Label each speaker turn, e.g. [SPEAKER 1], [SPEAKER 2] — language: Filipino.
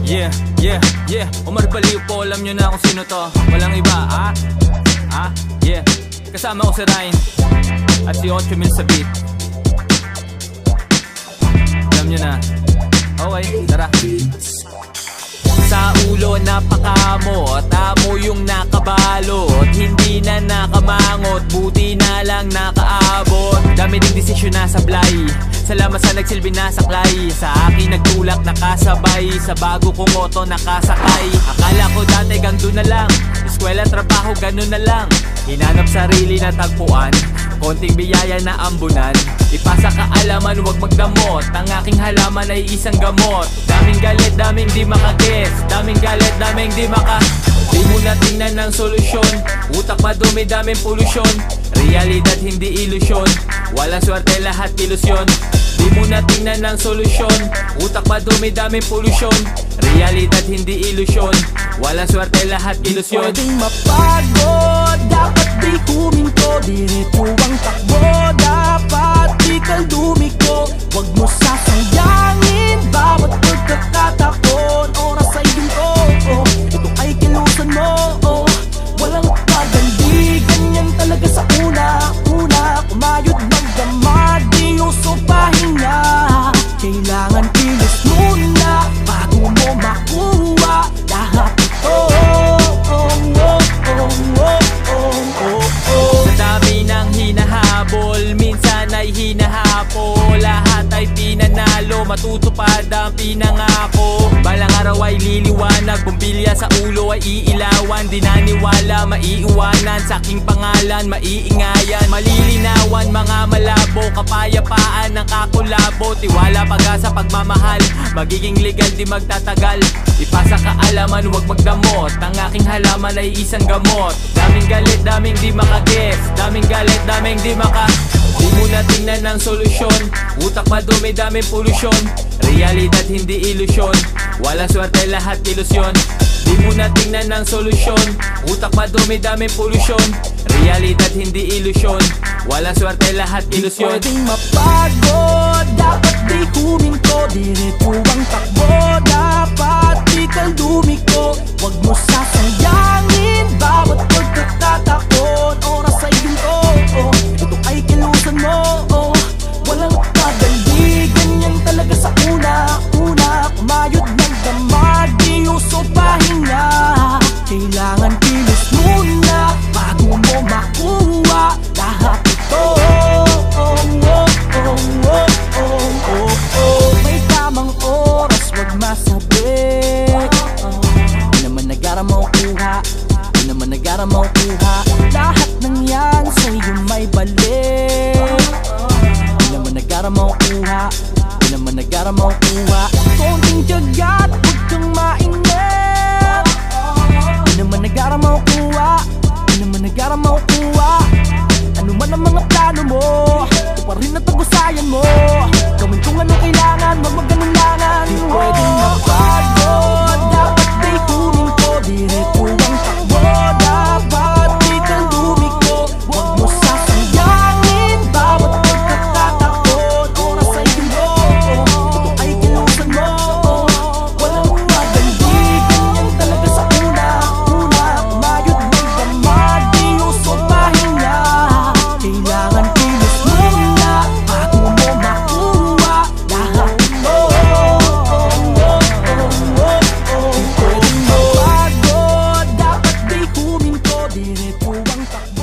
[SPEAKER 1] Yeah, Omar Baliw po, alam nyo na kung sino to. Walang iba, yeah. Kasama ko si Ryan at si 8,000 sa beat. Alam nyo na. Okay, tara. Sa ulo napakamot, amo yung nakabalot, hindi na nakamangot, buti na lang nakaabot. Dami ding desisyon na sablay, salamat sa nagsilbi na saklay. Sa akin nagtulak nakasabay, sa bago kong moto nakasakay. Akala ko dati gang doon na lang, eskwela trabaho ganun na lang. Hinanap sarili na tagpuan, konting biyaya na ambunan. Ipasa kaalaman, wag magdamot, ang aking halaman ay isang gamot. Daming galit, daming di makaguess, daming galit, daming di maka. Di mo na tingnan ng solusyon, utak madumi, daming polusyon. Realidad hindi ilusyon, walang swerte lahat ilusyon. Di mo na tingnan ng solusyon, utak madumi, daming polusyon. Realidad hindi ilusyon, walang swerte lahat ilusyon.
[SPEAKER 2] Pwedeng mapagod, dapat di huminto, diretso ang takbo, dapat di kaldumiko. Huwag mo sasayangin bawat pagkakataon, oras ay ginto, ito ay kilusan mo, walang pagandi, ganyan talaga sa una, kumayod magdamag, di uso pahinga. Kailangan kilos muna bago mo makuha lahat ito.
[SPEAKER 1] Sa dami ng hinahabol, minsan ay hinahapo, lahat ay pinanalo, matutupad ang pinangako. Balang araw ay liliwanag, bumbilya sa ulo ay iilawan. Di naniwala, maiiwanan, sa aking pangalan maiingayan. Malilinawan, mga malabo, kapayapaan ng kakulabo. Tiwala, pag-asa, pagmamahal, magiging legal, di magtatagal. Ipasa kaalaman, wag magdamot, ang aking halaman ay isang gamot. Daming galit, daming di makaguess, daming galit, daming di maka. Di mo na tingnan ng solusyon, utak madumi, daming polusyon. Realidad hindi ilusyon, walang swerte lahat ilusyon. Di mo na tingnan ng solusyon, utak madumi, daming polusyon. Realidad hindi ilusyon, walang swerte lahat ilusyon.
[SPEAKER 2] Pwedeng mapagod, dapat di huminto, diretso ang takbo, dapat di kaldumiko. Huwag mo sasayangin bawat pagkakataon, oras ay ginto, ito ay kilusan mo, walang pagandi, ganyan talaga sa una, kumayod magdamag, di uso pahinga. Kailangan kilos muna bago mo makuha lahat ito. May tamang oras, wag masabi, di naman nagara makuha, di naman nagara makuha. Lahat ng yan sa'yo may balik, di naman nagara makuha, di naman nagara makuha. Konting tiyaga at huwag kang mainip, di naman nagara makuha, di naman nagara makuha. Ano man ang mga plano mo, ito pa rin ang tagusayan mo. Gawin kung anong kailangan, wag maganulangan. Di pwedeng mapagod, dapat di huminto, diretso ang takbo, dapat di kaldumiko. Huwag mo sasayangin bawat pagkakataon, oras ay ginto, ito ay kilusan mo, walang magandi, ganyan talaga sa una, kumayod magdamag, di uso pahinga. Kailangan kilos muna bago mo makuha lahat ito. Di pwedeng mapagod, dapat di huminto, diretso ang takbo.